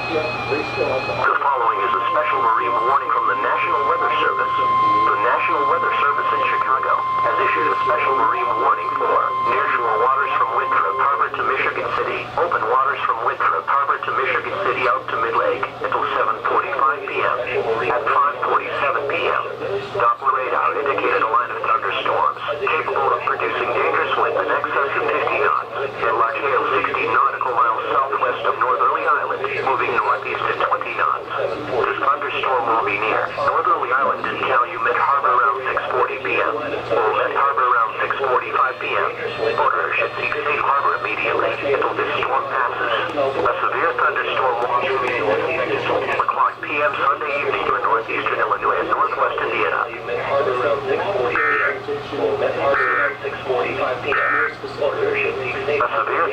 The following is a special marine warning from the National Weather Service. The National Weather Service in Chicago has issued a special marine warning for nearshore waters from Winthrop Harbor to Michigan City, open waters from Winthrop Harbor to Michigan City out to Mid-Lake until 7:45 p.m. At 5:47 p.m., Doppler radar indicated a line of thunderstorms capable of producing dangerous winds in excess of 50 knots and large hail 60 nautical miles southwest of Northerly Island, moving northeast at 20 knots. This thunderstorm will be near Northerly Island in Calumet Harbor around 6:40 p.m. Wilmette Harbor around 6:45 p.m. Boaters should seek safe harbor immediately until this storm passes. A severe thunderstorm watch will be at 12 o'clock p.m. Sunday evening for northeastern Illinois and northwest Indiana. Harbor around 6:40 p.m. Wilmette Harbor around 6:45 p.m. A severe